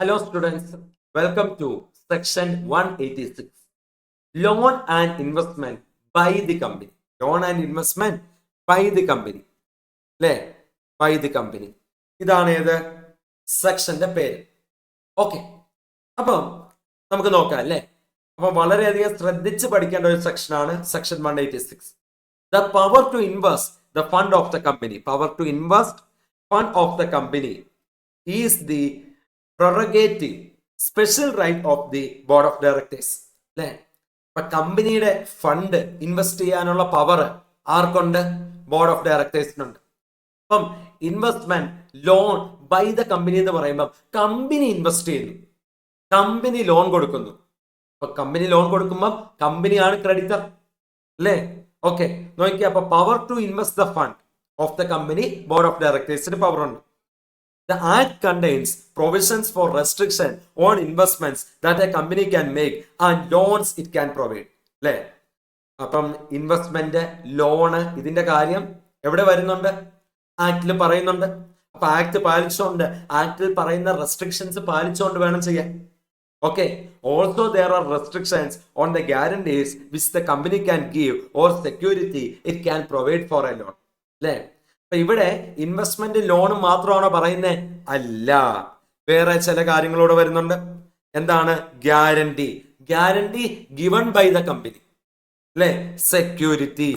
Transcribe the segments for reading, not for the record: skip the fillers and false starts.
Hello students, welcome to section 186. Loan and investment by the company. Loan and investment by the company. അല്ലേ? By the company. ഇതാണ് ഏത് സെക്ഷന്റെ പേര്. Okay, അപ്പം നമുക്ക് നോക്കാം അല്ലേ. അപ്പം വളരെയധികം ശ്രദ്ധിച്ച് പഠിക്കേണ്ട ഒരു സെക്ഷനാണ് section 186. The power to invest the fund of the company. Power to invest fund of the company is the prerogative special right of the board of directors അല്ലേ. ഇപ്പൊ കമ്പനിയുടെ ഫണ്ട് ഇൻവെസ്റ്റ് ചെയ്യാനുള്ള പവർ ആർക്കുണ്ട്? ബോർഡ് ഓഫ് ഡയറക്ടേഴ്സിനുണ്ട്. അപ്പം investment loan by the company എന്ന് പറയുമ്പോൾ company invest ചെയ്യുന്നു, കമ്പനി ലോൺ കൊടുക്കുന്നു. അപ്പൊ കമ്പനി ലോൺ കൊടുക്കുമ്പോൾ കമ്പനിയാണ് ക്രെഡിറ്റർ അല്ലേ. ഓക്കെ, നോക്കിയാ അപ്പൊ power to invest the fund of the company board of ഡയറക്ടേഴ്സിന് പവർ ഉണ്ട്. The Act contains provisions for restriction on investments that a company can make and loans it can provide. അല്ലേ, അപ്പം investment loan ഇതിന്റെ കാര്യം എവിടെ വരുന്നുണ്ട്? ആക്ടിൽ പറയുന്നുണ്ട്. അപ്പൊ ആക്ട് പാലിച്ചുകൊണ്ട്, ആക്ടിൽ പറയുന്ന റെസ്ട്രിക്ഷൻസ് പാലിച്ചുകൊണ്ട് വേണം ചെയ്യാൻ. Okay, also there are restrictions on the guarantees which the company can give or security it can provide for a loan. അല്ലേ, അപ്പൊ ഇവിടെ ഇൻവെസ്റ്റ്മെന്റ് ലോൺ മാത്രമാണോ പറയുന്നത്? അല്ല, വേറെ ചില കാര്യങ്ങളോട് വരുന്നുണ്ട്. എന്താണ്? Guarantee. Guarantee given by the company അല്ലെ. Security,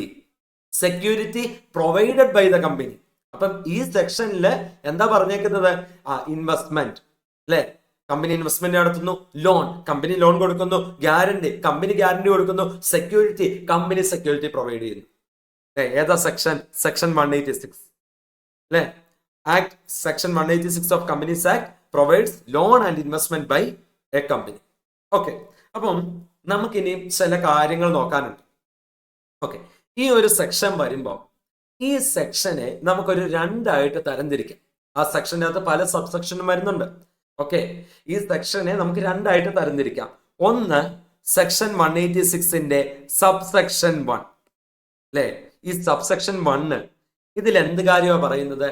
security provided by the company. അപ്പം ഈ സെക്ഷനിൽ എന്താ പറഞ്ഞേക്കുന്നത്? ഇൻവെസ്റ്റ്മെന്റ് അല്ലെ, കമ്പനി ഇൻവെസ്റ്റ്മെന്റ് നടത്തുന്നു. ലോൺ, കമ്പനി ലോൺ കൊടുക്കുന്നു. ഗ്യാരണ്ടി, കമ്പനി ഗ്യാരണ്ടി കൊടുക്കുന്നു. സെക്യൂരിറ്റി, കമ്പനി സെക്യൂരിറ്റി പ്രൊവൈഡ് ചെയ്യുന്നു. ഏതാ സെക്ഷൻ? സെക്ഷൻ 186 അല്ലെ. Act section 186 of companies act provides loan and investment by a company. Okay, അപ്പം നമുക്കിനി ചില കാര്യങ്ങൾ നോക്കാനുണ്ട്. ഓക്കെ, ഈ ഒരു സെക്ഷൻ വരുമ്പോൾ ഈ സെക്ഷനെ നമുക്കൊരു രണ്ടായിട്ട് തരംതിരിക്കാം. ആ സെക്ഷൻ്റെ അകത്ത് പല സബ് സെക്ഷനും വരുന്നുണ്ട്. ഓക്കെ, ഈ സെക്ഷനെ നമുക്ക് രണ്ടായിട്ട് തരംതിരിക്കാം. ഒന്ന് സെക്ഷൻ 186ന്റെ സബ് സെക്ഷൻ 1 അല്ലെ. ഈ സബ്സെക്ഷൻ 1 ഇതിൽ എന്ത് കാര്യമാണ് പറയുന്നത്?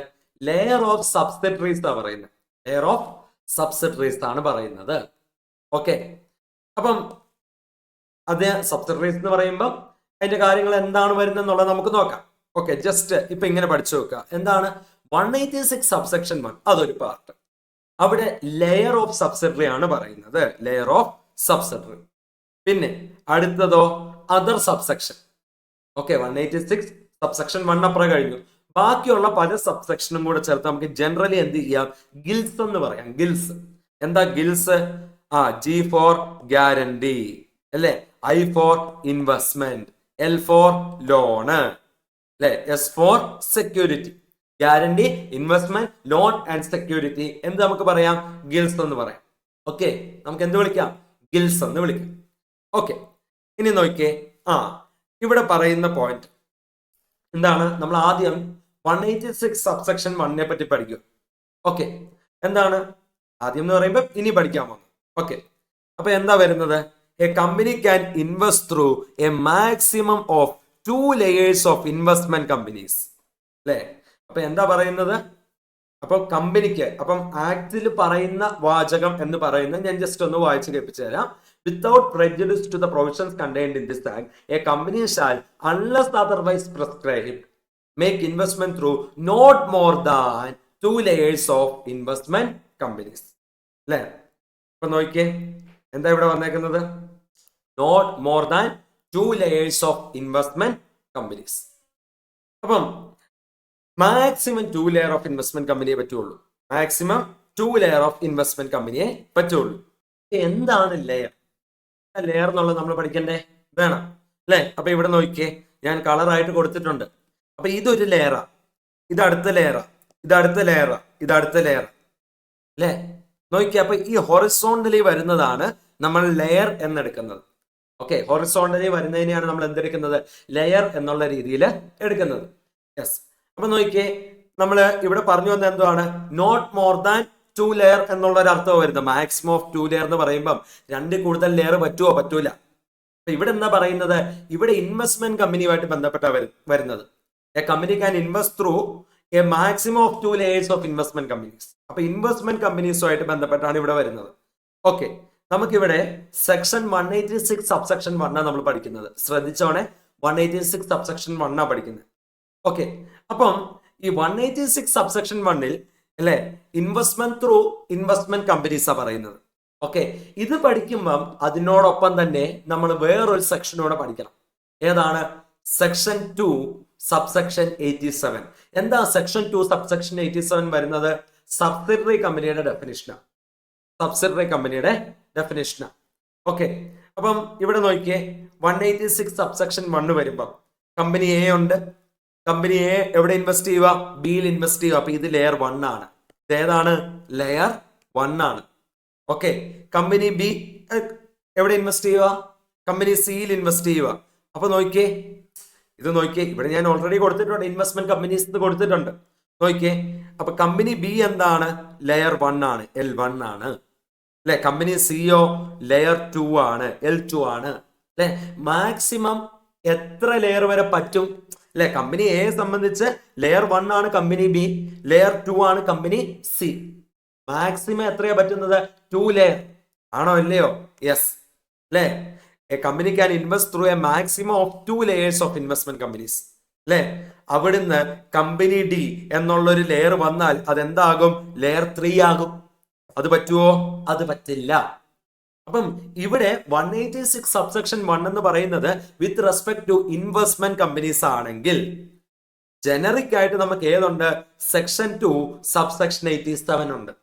ലെയർ ഓഫ് സബ്സിഡറീസ് ആണ് പറയുന്നത്. ലെയർ ഓഫ് സബ്സിഡറീസ് ആണ് പറയുന്നത്. ഓക്കെ, അപ്പം അത് സബ്സിഡറീസ് എന്ന് പറയുമ്പോൾ അതിന്റെ കാര്യങ്ങൾ എന്താണ് വരുന്നത് എന്നുള്ളത് നമുക്ക് നോക്കാം. ഓക്കെ, ജസ്റ്റ് ഇപ്പൊ ഇങ്ങനെ പഠിച്ചു നോക്കുക. എന്താണ് 186 സബ്സെക്ഷൻ 1? അതൊരു പാർട്ട്. അവിടെ ലെയർ ഓഫ് സബ്സിഡറി ആണ് പറയുന്നത്, ലെയർ ഓഫ് സബ്സിഡറി. പിന്നെ അടുത്തതോ അതർ സബ്സെക്ഷൻ. ഓക്കെ, 186 സബ്സെക്ഷൻ 1 അപ്പുറം കഴിഞ്ഞു. ബാക്കിയുള്ള പല സബ്സെക്ഷനും കൂടെ ചേർത്ത് നമുക്ക് ജനറലി എന്ത് ചെയ്യാം? ഗിൽസ് എന്ന് പറയാം. ഗിൽസ് എന്താ? ഗിൽസ് ജി ഫോർ ഗ്യാരണ്ടി അല്ലെ, I for investment, L for loan അല്ലെ, S for security. Guarantee, investment, loan and security എന്ത് നമുക്ക് പറയാം? ഗിൽസ് എന്ന് പറയാം. ഓക്കെ, നമുക്ക് എന്ത് വിളിക്കാം? ഗിൽസ് എന്ന് വിളിക്കാം. ഓക്കെ, ഇനി നോക്കിയേ. ഇവിടെ പറയുന്ന പോയിന്റ് എന്താണ്? നമ്മൾ ആദ്യം 186 സബ്സെക്ഷൻ 1നെ പറ്റി പഠിക്കും. ഓക്കെ, എന്താണ് ആദ്യം എന്ന് പറയുമ്പോൾ ഇനി പഠിക്കാൻ പോകുന്നു. ഓക്കെ, അപ്പൊ എന്താ വരുന്നത്? A company can invest through a maximum of 2 layers of investment companies അല്ലെ. അപ്പൊ എന്താ പറയുന്നത്? അപ്പൊ കമ്പനിക്ക്, അപ്പം ആക്ടിൽ പറയുന്ന വാചകം എന്ന് പറയുന്നത് ഞാൻ ജസ്റ്റ് ഒന്ന് വായിച്ച് കേൾപ്പിച്ചു തരാം. Without prejudice to the provisions contained in this act, a company shall, unless otherwise prescribed, make investment through not more than 2 layers of investment companies. അല്ലേ, അപ്പൊ നോക്കിയേ എന്താ ഇവിടെ വന്നേക്കുന്നത്? Not more than 2 layers of investment companies. അപ്പം maximum 2 layer of investment കമ്പനിയെ പറ്റുള്ളൂ. Maximum 2 layer of investment കമ്പനിയെ പറ്റുള്ളൂ. എന്താണ് ലെയർ? ലെയർ എന്നുള്ളത് നമ്മൾ പഠിക്കണ്ടേ? വേണം അല്ലെ. അപ്പൊ ഇവിടെ നോക്കിയേ, ഞാൻ കളറായിട്ട് കൊടുത്തിട്ടുണ്ട്. അപ്പൊ ഇതൊരു ലെയറാ, ഇത് അടുത്ത ലെയറാ, ഇത് അടുത്ത ലെയറാ, ഇത് അടുത്ത ലെയർ അല്ലെ. നോക്കിയേ, അപ്പൊ ഈ ഹൊറിസോണ്ടലി വരുന്നതാണ് നമ്മൾ ലെയർ എന്നെടുക്കുന്നത്. ഓക്കെ, ഹൊറിസോണ്ടലി വരുന്നതിനെയാണ് നമ്മൾ എന്തെടുക്കുന്നത്? ലെയർ എന്നുള്ള രീതിയിൽ എടുക്കുന്നത്. യെസ്, അപ്പൊ നോക്കിയേ, നമ്മൾ ഇവിടെ പറഞ്ഞു വന്ന എന്താണ്? നോട്ട് മോർ ദാൻ 2 ലെയർ എന്നുള്ള ഒരു അർത്ഥം വരുന്നത്. മാക്സിമം ഓഫ് 2 ലെയർ എന്ന് പറയുമ്പം 2 കൂടുതൽ ലെയർ പറ്റുമോ? പറ്റൂല. ഇവിടെ എന്താ പറയുന്നത്? ഇവിടെ ഇൻവെസ്റ്റ്മെന്റ് കമ്പനിയുമായിട്ട് ബന്ധപ്പെട്ട വരുന്നത്. A company can invest through a maximum of 2 layers of investment companies. അപ്പൊ ഇൻവെസ്റ്റ്മെന്റ് കമ്പനീസുമായിട്ട് ബന്ധപ്പെട്ടാണ് ഇവിടെ വരുന്നത്. ഓക്കെ, നമുക്കിവിടെ സെക്ഷൻ 186 സബ്സെക്ഷൻ 1 നമ്മൾ പഠിക്കുന്നത്. ശ്രദ്ധിച്ചോണെ, 186 സബ്സെക്ഷൻ 1 പഠിക്കുന്നത്. ഓക്കെ, അപ്പം ഈ 186 സബ്സെക്ഷൻ 1 അല്ലെ ഇൻവെസ്റ്റ്മെന്റ് ത്രൂ ഇൻവെസ്റ്റ്മെന്റ് കമ്പനീസാ പറയുന്നത്. ഓക്കെ, ഇത് പഠിക്കുമ്പം അതിനോടൊപ്പം തന്നെ നമ്മൾ വേറൊരു സെക്ഷനോടെ പഠിക്കണം. ഏതാണ്? Section 2 subsection 87. എന്താ സെക്ഷൻ 2 സബ്സെക്ഷൻ 87 വരുന്നത്? സബ്സിഡറി കമ്പനിയുടെ ഡെഫിനിഷനാണ്. സബ്സിഡറി കമ്പനിയുടെ ഡെഫിനിഷനാണ്. ഓക്കെ, അപ്പം ഇവിടെ നോക്കിയേ, 186 സബ്സെക്ഷൻ 1 വരുമ്പം കമ്പനി എ ഉണ്ട്. കമ്പനി എ എവിടെ ഇൻവെസ്റ്റ് ചെയ്യുക? ബിയിൽ ഇൻവെസ്റ്റ് ചെയ്യുക. അപ്പൊ ഇത് ലെയർ 1 ആണ്. ഏതാണ്? ലെയർ 1 ആണ്. ഓക്കെ, കമ്പനി ബി എവിടെ ഇൻവെസ്റ്റ് ചെയ്യുക? കമ്പനി സിയിൽ ഇൻവെസ്റ്റ് ചെയ്യുക. അപ്പൊ നോക്കിയേ, ഇത് നോക്കിയേ, ഇവിടെ ഞാൻ ഓൾറെഡി കൊടുത്തിട്ടുണ്ട്, ഇൻവെസ്റ്റ്മെന്റ് കമ്പനീസ് കൊടുത്തിട്ടുണ്ട്. നോക്കിയേ, അപ്പൊ കമ്പനി ബി എന്താണ്? ലെയർ 1 ആണ്, L1 ആണ് അല്ലെ. കമ്പനി സിഒ ലെയർ 2 ആണ്, L2 ആണ് അല്ലെ. മാക്സിമം എത്ര ലെയർ വരെ പറ്റും അല്ലെ? കമ്പനി എ സംബന്ധിച്ച് ലെയർ 1 ആണ് കമ്പനി ബി, ലെയർ 2 ആണ് കമ്പനി സി. മാക്സിമം എത്രയാ പറ്റുന്നത്? 2 ലെയർ ആണോ അല്ലയോ? യെസ് അല്ലെ. A company can invest through a maximum of 2 layers of investment companies അല്ലെ. അവിടുന്ന് കമ്പനി ഡി എന്നുള്ളൊരു ലെയർ വന്നാൽ അതെന്താകും? ലെയർ 3 ആകും. അത് പറ്റുമോ? അത് പറ്റില്ല. അപ്പം ഇവിടെ 186 സബ്സെക്ഷൻ 1 എന്ന് പറയുന്നത് with respect to investment companies ആണെങ്കിൽ ജനറിക് ആയിട്ട് നമുക്ക് ഏതുണ്ട്? സെക്ഷൻ 2 സബ്സെക്ഷൻ 87 ഉണ്ട്.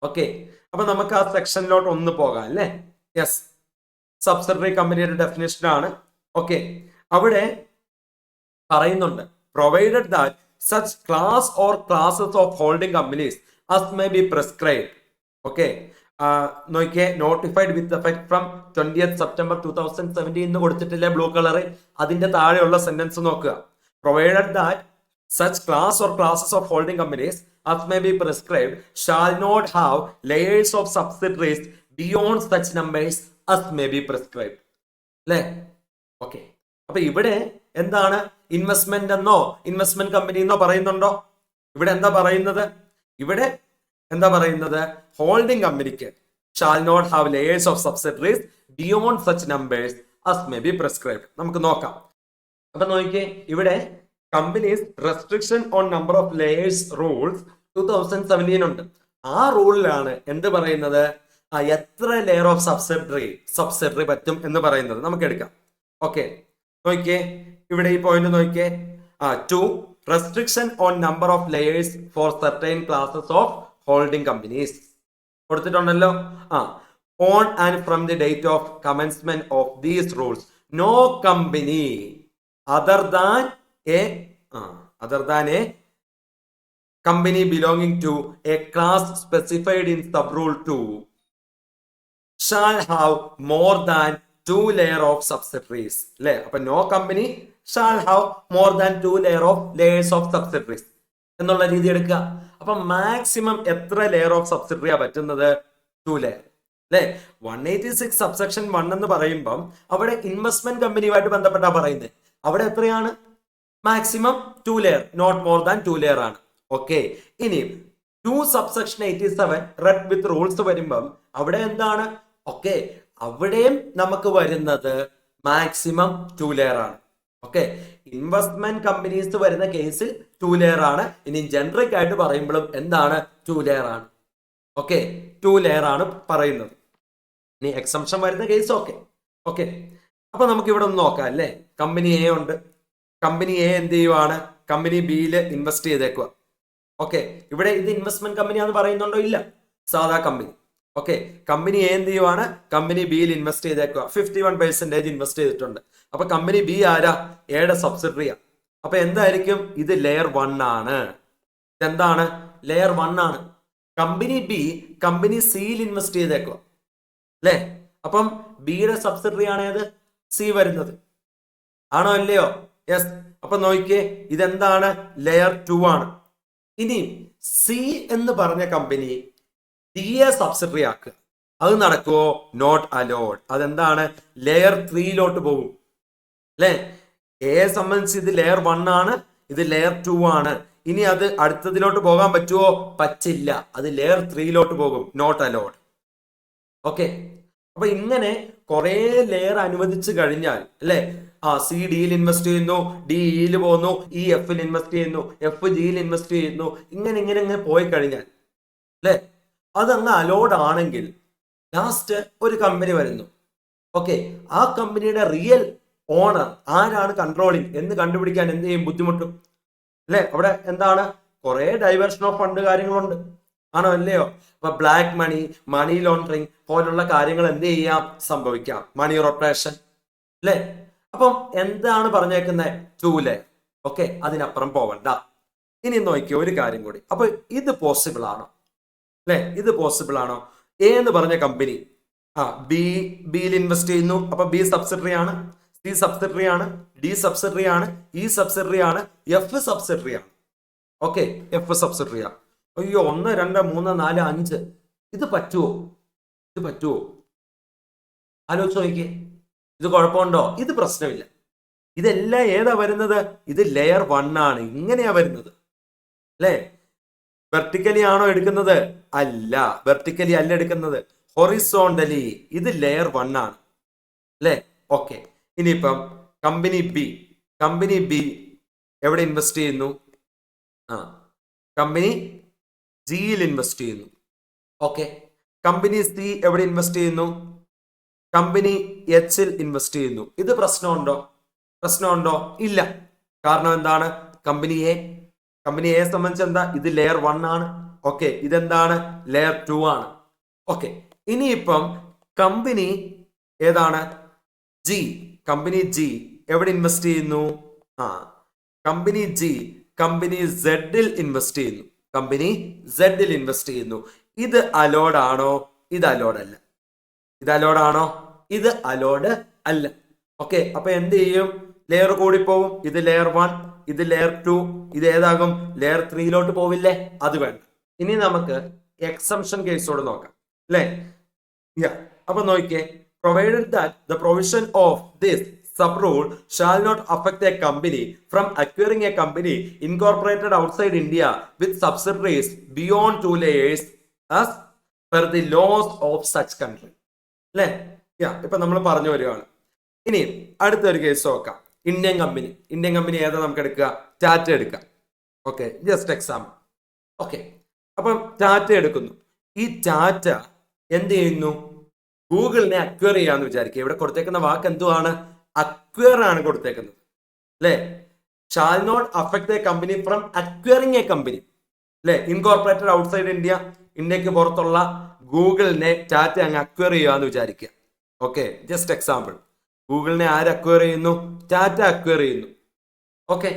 ഓക്കെ, അപ്പൊ നമുക്ക് ആ സെക്ഷനിലോട്ട് ഒന്ന് പോകാം അല്ലേ. യെസ്, സബ്സിഡറി കമ്പനിയുടെ ഡെഫിനേഷൻ ആണ്. ഓക്കെ, അവിടെ പറയുന്നുണ്ട്, provided that such class or classes of holding companies as may be prescribed. Okay, നോക്കിയേ, notified with effect from 20th September 2017 എന്ന് കൊടുത്തിട്ടില്ലേ ബ്ലൂ കളറ്? അതിന്റെ താഴെയുള്ള സെന്റൻസ് നോക്കുക. Provided that such class or classes of holding companies as may be prescribed shall not have layers of subsidiaries beyond such numbers as may be prescribed. അല്ലേ? Okay, അപ്പൊ ഇവിടെ എന്താണ്? Investment എന്നോ investment company എന്നോ പറയുന്നുണ്ടോ? ഇവിടെ എന്താ പറയുന്നത്? ഇവിടെ എന്താ പറയുന്നത്? ഹോൾഡിംഗ് കമ്പനിക്ക് shall not have layers of subsidiaries beyond such numbers as may be prescribed. നമുക്ക് നോക്കാം. അപ്പൊ നോക്കിയേ, ഇവിടെ companies restriction on number of layers rules 2017 ഉണ്ട്. ആ റൂളിലാണ് എന്ത് പറയുന്നത്? എത്ര ലെയർ ഓഫ് സബ്സിഡറി പറ്റും എന്ന് പറയുന്നത്. നമുക്ക് എടുക്കാം. ഓക്കെ, നോക്കിയേ, ഇവിടെ ഈ പോയിന്റ് നോക്കിയേ. 2 restriction on number of layers for certain classes of holding companies കൊടുത്തിട്ടുണ്ടല്ലോ. On and from the date of commencement of these rules no company other than a company belonging to a class specified in subrule 2 shall have more than 2 layer of subsidiaries. അല്ലേ? അപ്പൊ no company shall have more than 2 layers of subsidiaries എന്നുള്ള രീതി എടുക്കുക. അപ്പൊ maximum എത്ര layer of സബ്സിഡറിയാ പറ്റുന്നത്? 2 layer അല്ലെ. 186 subsection 1 എന്ന് പറയുമ്പം അവിടെ ഇൻവെസ്റ്റ്മെന്റ് കമ്പനിയുമായിട്ട് ബന്ധപ്പെട്ടാ പറയുന്നത്. അവിടെ എത്രയാണ്? Maximum 2 layer, not more than 2 layer ആണ്. ഓക്കെ, ഇനി 2 സബ്സെക്ഷൻ 87 റെഡ് വിത്ത് റൂൾസ് വരുമ്പം അവിടെ എന്താണ്? ഓക്കെ, അവിടെയും നമുക്ക് വരുന്നത് മാക്സിമം 2 ലെയർ ആണ്. ഓക്കെ, ഇൻവെസ്റ്റ്മെന്റ് കമ്പനീസ് വരുന്ന കേസിൽ 2 ലെയർ ആണ്. ഇനി ജനറിക് ആയിട്ട് പറയുമ്പോഴും എന്താണ്? 2 ലെയർ ആണ്. ഓക്കെ, 2 ലെയർ ആണ് പറയുന്നത്. ഇനി എക്സംഷൻ വരുന്ന കേസ് ഓക്കെ. ഓക്കെ, അപ്പൊ നമുക്ക് ഇവിടെ ഒന്ന് നോക്കാം അല്ലേ. കമ്പനി എ ഉണ്ട്. കമ്പനി എ എന്ത് ചെയ്യുവാണ്? കമ്പനി ബിയിൽ ഇൻവെസ്റ്റ് ചെയ്തേക്കുക. ഓക്കെ, ഇവിടെ ഇത് ഇൻവെസ്റ്റ്മെന്റ് കമ്പനിയാന്ന് പറയുന്നുണ്ടോ? ഇല്ല, സാധാ കമ്പനി. ഓക്കെ, കമ്പനി എ എന്ത് ചെയ്യുവാണ്? കമ്പനി ബിയിൽ ഇൻവെസ്റ്റ് ചെയ്തേക്കുക. 51% ഇൻവെസ്റ്റ് ചെയ്തിട്ടുണ്ട്. അപ്പൊ കമ്പനി ബി ആരാ? എയുടെ സബ്സിഡറിയാ. അപ്പൊ എന്തായിരിക്കും? ഇത് ലെയർ 1 ആണ്. എന്താണ്? ലെയർ 1 ആണ്. കമ്പനി ബി കമ്പനി സിയിൽ ഇൻവെസ്റ്റ് ചെയ്തേക്കുക അല്ലേ. അപ്പം ബിയുടെ സബ്സിഡറി ആണ് ഏത്? സി വരുന്നത്. ആണോ അല്ലയോ? യെസ്. അപ്പൊ നോക്കിയേ, ഇതെന്താണ്? ലെയർ 2 ആണ്. ഇനി സി എന്ന് പറഞ്ഞ കമ്പനി ഡിയെ സബ്സിഡറി ആക്കുക. അത് നടക്കുവോ? Not allowed. അതെന്താണ്? ലെയർ 3 പോകും അല്ലെ. എയെ സംബന്ധിച്ച് ഇത് ലെയർ 1 ആണ്, ഇത് ലെയർ 2 ആണ്. ഇനി അത് അടുത്തതിലോട്ട് പോകാൻ പറ്റുമോ? പറ്റില്ല. അത് ലെയർ 3 പോകും. Not allowed. ഓക്കെ, അപ്പൊ ഇങ്ങനെ കുറെ ലെയർ അനുവദിച്ചു കഴിഞ്ഞാൽ അല്ലെ, സി ഡിയിൽ ഇൻവെസ്റ്റ് ചെയ്യുന്നു, ഡി ഇയിൽ പോകുന്നു, ഇ എഫിൽ ഇൻവെസ്റ്റ് ചെയ്യുന്നു, എഫ് ജിയിൽ ഇൻവെസ്റ്റ് ചെയ്യുന്നു, ഇങ്ങനെ ഇങ്ങനെ ഇങ്ങനെ പോയി കഴിഞ്ഞാൽ അല്ലെ, അതങ്ങ് അലോഡ് ആണെങ്കിൽ ലാസ്റ്റ് ഒരു കമ്പനി വരുന്നു. ഓക്കെ, ആ കമ്പനിയുടെ റിയൽ ഓണർ ആരാണ്, കൺട്രോളിങ് എന്ന് കണ്ടുപിടിക്കാൻ എന്ത് ചെയ്യും? ബുദ്ധിമുട്ടും അല്ലെ. അവിടെ എന്താണ്, കുറെ ഡൈവേർഷൻ ഓഫ് ഫണ്ട് കാര്യങ്ങളുണ്ട്, ആണോ അല്ലയോ? അപ്പൊ ബ്ലാക്ക് മണി, മണി ലോണ്ടറിങ് പോലുള്ള കാര്യങ്ങൾ എന്ത് ചെയ്യാം? സംഭവിക്കാം. മണി റൊട്ടേഷൻ അല്ലെ. അപ്പം എന്താണ് പറഞ്ഞേക്കുന്നത്? 2 ലെയർ. ഓക്കെ, അതിനപ്പുറം പോവണ്ട. ഇനി നോക്കിയ ഒരു കാര്യം കൂടി. അപ്പൊ ഇത് പോസിബിൾ ആണോ അല്ലെ? ഇത് പോസിബിൾ ആണോ? എ എന്ന് പറഞ്ഞ കമ്പനി ബിയിൽ ഇൻവെസ്റ്റ് ചെയ്യുന്നു. അപ്പൊ ബി സബ്സിഡറി ആണ്, സി സബ്സിഡറി ആണ്, ഡി സബ്സിഡറി ആണ്, ഇ സബ്സിഡറി ആണ്, എഫ് സബ്സിഡറി ആണ്. ഓക്കെ, എഫ് സബ്സിഡറി ആണ്. അയ്യോ, 1 2 3 4 5 ഇത് പറ്റുമോ? ഇത് പറ്റുമോ? ആലോചിച്ച് നോക്കിയേ. ഇത് കുഴപ്പമുണ്ടോ? ഇത് പ്രശ്നമില്ല. ഇതെല്ലാം ഏതാ വരുന്നത്? ഇത് ലെയർ 1 ആണ്. ഇങ്ങനെയാ വരുന്നത് അല്ലേ. വെർട്ടിക്കലി ആണോ എടുക്കുന്നത്? അല്ല, വെർട്ടിക്കലി അല്ല എടുക്കുന്നത്, ഹൊറിസോണ്ടലി. ഇത് ലെയർ 1 ആണ് അല്ലേ. ഓക്കെ, ഇനിയിപ്പം കമ്പനി ബി എവിടെ ഇൻവെസ്റ്റ് ചെയ്യുന്നു? കമ്പനി ജിയിൽ ഇൻവെസ്റ്റ് ചെയ്യുന്നു. ഓക്കെ, കമ്പനി സി എവിടെ ഇൻവെസ്റ്റ് ചെയ്യുന്നു? കമ്പനി എച്ചിൽ ഇൻവെസ്റ്റ് ചെയ്യുന്നു. ഇത് പ്രശ്നമുണ്ടോ? ഇല്ല. കാരണം എന്താണ്? കമ്പനി എ സംബന്ധിച്ച് എന്താ? ഇത് ലെയർ 1 ആണ്. ഓക്കെ, ഇതെന്താണ്? ലെയർ 2 ആണ്. ഓക്കെ, ഇനിയിപ്പം കമ്പനി ഏതാണ്? കമ്പനി ജി എവിടെ ഇൻവെസ്റ്റ് ചെയ്യുന്നു? കമ്പനി സെഡിൽ ഇൻവെസ്റ്റ് ചെയ്യുന്നു. ഇത് അലോഡ് ആണോ? ഇത് അലോഡ് അല്ല. ഇത് അലോഡ് ആണോ? ഇത് അലോഡ് അല്ല. ഓക്കെ, അപ്പൊ എന്ത് ചെയ്യും? ലെയർ കൂടി പോവും. ഇത് ലെയർ 1, ഇത് ലെയർ 2, ഇത് ഏതാകും? ലെയർ 3 പോവില്ലേ? അത് വേണ്ട. ഇനി നമുക്ക് എക്സംഷൻ കേസോട് നോക്കാം അല്ലേ. അപ്പൊ നോക്കിയേ, provided that the provision of this sub-rule shall not affect a company from acquiring a company incorporated outside India with subsidiaries beyond 2 layers as per the laws of such country. അല്ലേ? ഇപ്പൊ നമ്മൾ പറഞ്ഞു വരുവാണ്. ഇനി അടുത്തൊരു കേസ് നോക്കാം. Indian company ഏതാ നമുക്ക് എടുക്കുക? ടാറ്റ എടുക്കാം. Okay, just example. ഓക്കെ, അപ്പം ടാറ്റ എടുക്കുന്നു. ഈ ടാറ്റ എന്ത് ചെയ്യുന്നു? ഗൂഗിളിനെ അക്വയർ ചെയ്യാന്ന് വിചാരിക്കുക. ഇവിടെ കൊടുത്തേക്കുന്ന വാക്ക് എന്തുവാണ്? അക്വയർ ആണ് കൊടുത്തേക്കുന്നത് അല്ലെ. Shall not affect a company from acquiring a company അല്ലെ. ഇൻകോർപ്പറേറ്റഡ് ഔട്ട്സൈഡ് ഇന്ത്യക്ക് പുറത്തുള്ള ഗൂഗിളിനെ ടാറ്റ അങ്ങ് അക്വയർ ചെയ്യാന്ന് വിചാരിക്കുക. Okay, just example. ഗൂഗിളിനെ ആര് അക്വയർ ചെയ്യുന്നു? ടാറ്റ അക്വയർ ചെയ്യുന്നു. ഓക്കെ,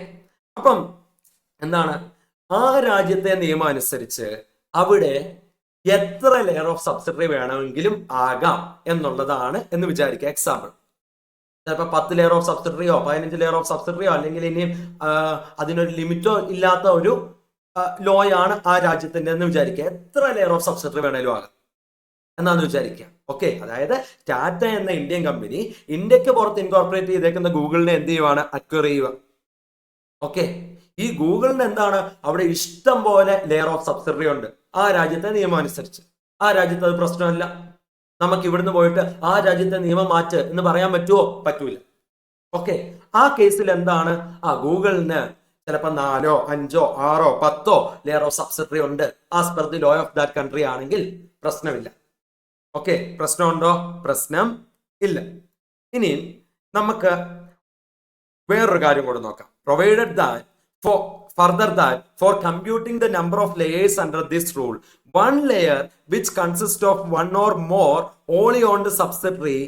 അപ്പം എന്താണ്? ആ രാജ്യത്തെ നിയമം അനുസരിച്ച് അവിടെ എത്ര ലെയർ ഓഫ് സബ്സിഡറി വേണമെങ്കിലും ആകാം എന്നുള്ളതാണ് എന്ന് വിചാരിക്കുക. എക്സാമ്പിൾ, ചിലപ്പോൾ 10 ലെയർ ഓഫ് സബ്സിഡറിയോ 15 ലെയർ ഓഫ് സബ്സിഡറിയോ അല്ലെങ്കിൽ ഇനിയും അതിനൊരു ലിമിറ്റോ ഇല്ലാത്ത ഒരു ലോയാണ് ആ രാജ്യത്തിന്റെ എന്ന് വിചാരിക്കുക. എത്ര ലെയർ ഓഫ് സബ്സിഡറി വേണേലും ആകാം എന്നാന്ന് വിചാരിക്കുക. ഓക്കെ, അതായത് ടാറ്റ എന്ന ഇന്ത്യൻ കമ്പനി ഇന്ത്യക്ക് പുറത്ത് ഇൻകോർപ്പറേറ്റ് ചെയ്തേക്കുന്ന ഗൂഗിളിനെ എന്ത് ചെയ്യുവാണ്? അക്വയർ ചെയ്യുക. ഓക്കെ, ഈ ഗൂഗിളിന് എന്താണ്? അവിടെ ഇഷ്ടം പോലെ ലെയർ ഓഫ് സബ്സിഡറി ഉണ്ട് ആ രാജ്യത്തെ നിയമം അനുസരിച്ച്. ആ രാജ്യത്ത് അത് പ്രശ്നമല്ല. നമുക്ക് ഇവിടുന്ന് പോയിട്ട് ആ രാജ്യത്തെ നിയമം മാറ്റ് എന്ന് പറയാൻ പറ്റുമോ? പറ്റൂല. ഓക്കെ, ആ കേസിൽ എന്താണ്? ഗൂഗിളിന് ചിലപ്പോൾ 4 5 6 10 ലെയർ ഓഫ് സബ്സിഡറി ഉണ്ട് as per the law of that country ആണെങ്കിൽ പ്രശ്നമില്ല. ഓക്കെ, പ്രശ്നമുണ്ടോ? പ്രശ്നം ഇല്ല. ഇനി നമുക്ക് വേറൊരു കാര്യം കൂടെ നോക്കാം. Provided that further that for computing the number of layers under this rule, one layer which consists of one or more wholly owned subsidiary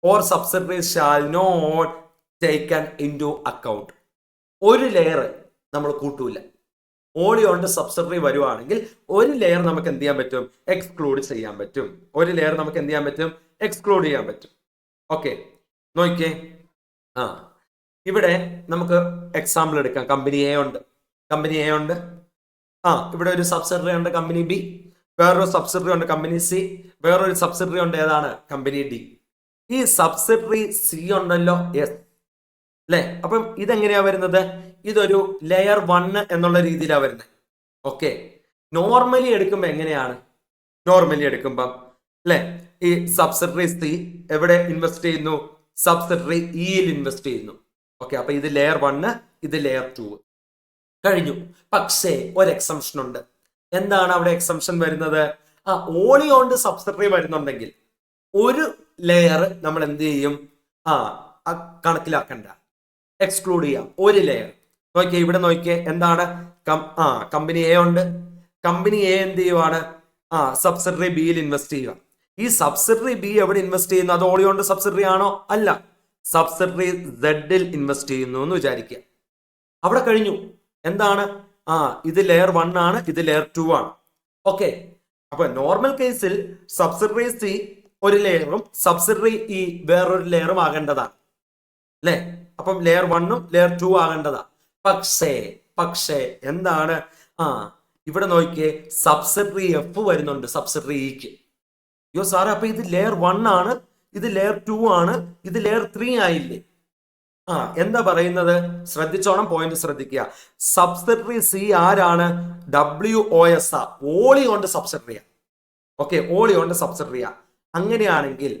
or subsidiaries shall not taken into account. ഒരു layer നമ്മൾ കൂട്ടൂല. wholly owned subsidiary വരുവാണെങ്കിൽ ഒരു layer നമുക്ക് എന്ത് ചെയ്യാൻ പറ്റും? Exclude ചെയ്യാൻ പറ്റും. എക്സ്ക്ലൂഡ് ചെയ്യാൻ പറ്റും. ഓക്കെ, നോക്കിയേ. ഇവിടെ നമുക്ക് എക്സാമ്പിൾ എടുക്കാം. കമ്പനി എ ഉണ്ട്. ഇവിടെ ഒരു സബ്സിഡറി ഉണ്ട് കമ്പനി ബി, വേറൊരു സബ്സിഡറി ഉണ്ട് കമ്പനി സി, വേറൊരു സബ്സിഡറി ഉണ്ട് ഏതാണ്? Company D. ഈ സബ്സിഡറി സി ഉണ്ടല്ലോ, യെസ് അല്ലെ. അപ്പം ഇതെങ്ങനെയാ വരുന്നത്? ഇതൊരു ലെയർ 1 എന്നുള്ള രീതിയിലാണ് വരുന്നത്. ഓക്കെ, നോർമലി എടുക്കുമ്പോൾ എങ്ങനെയാണ്? നോർമലി എടുക്കുമ്പം അല്ലെ, ഈ സബ്സിഡറി സി എവിടെ ഇൻവെസ്റ്റ് ചെയ്യുന്നു? സബ്സിഡറി ഇയിൽ ഇൻവെസ്റ്റ് ചെയ്യുന്നു. ഓക്കെ, അപ്പൊ ഇത് ലെയർ 1, ഇത് ലെയർ 2 കഴിഞ്ഞു. പക്ഷേ ഒരു എക്സംഷൻ ഉണ്ട്. എന്താണ് അവിടെ എക്സംഷൻ വരുന്നത്? ഓളി ഓണ്ട് സബ്സിഡറി വരുന്നുണ്ടെങ്കിൽ ഒരു ലെയർ നമ്മൾ എന്ത് ചെയ്യും? കണക്കിലാക്കണ്ട, എക്സ്ക്ലൂഡ് ചെയ്യാം. ഒരു ലെയർ നോക്കിയേ, ഇവിടെ നോക്കിയേ, എന്താണ്? കമ്പനി എ ഉണ്ട്. കമ്പനി എ എന്ത് ചെയ്യുവാണ്? സബ്സിഡറി ബിയിൽ ഇൻവെസ്റ്റ് ചെയ്യുക. ഈ സബ്സിഡറി ബി എവിടെ ഇൻവെസ്റ്റ് ചെയ്യുന്നു? അത് ഓളി ഓണ്ട് സബ്സിഡറി ആണോ? അല്ല, സബ്സിഡറി സെഡിൽ ഇൻവെസ്റ്റ് ചെയ്യുന്നു എന്ന് വിചാരിക്കുക. അവിടെ കഴിഞ്ഞു. എന്താണ്? ഇത് ലെയർ 1 ആണ്, ഇത് ലെയർ 2 ആണ്. ഓക്കെ, അപ്പൊ നോർമൽ കേസിൽ സബ്സിഡറി സി ഒരു ലെയറും സബ്സിഡറി ഇ വേറൊരു ലെയറും ആകേണ്ടതാണ് അല്ലെ? അപ്പം ലെയർ 1ഉം ലെയർ 2 ആകേണ്ടതാ. പക്ഷേ എന്താണ്? ഇവിടെ നോക്കിയേ, സബ്സിഡറി എഫ് വരുന്നുണ്ട് സബ്സിഡറി ഇക്ക്. അയ്യോ സാറേ, അപ്പൊ ഇത് ലെയർ 1 ആണ്, ഇത് ലെയർ 2 ആണ്, ഇത് ലെയർ 3 ആയില്ലേ? എന്താ പറയുന്നത്? ശ്രദ്ധിച്ചോണം, പോയിന്റ് ശ്രദ്ധിക്കുക. സബ്സിഡറി സി ആരാണ്? WOS, ഓളി കൊണ്ട് സബ്സിഡറിയാ. ഓക്കെ, ഓളി കൊണ്ട് സബ്സിഡറിയാ. അങ്ങനെയാണെങ്കിൽ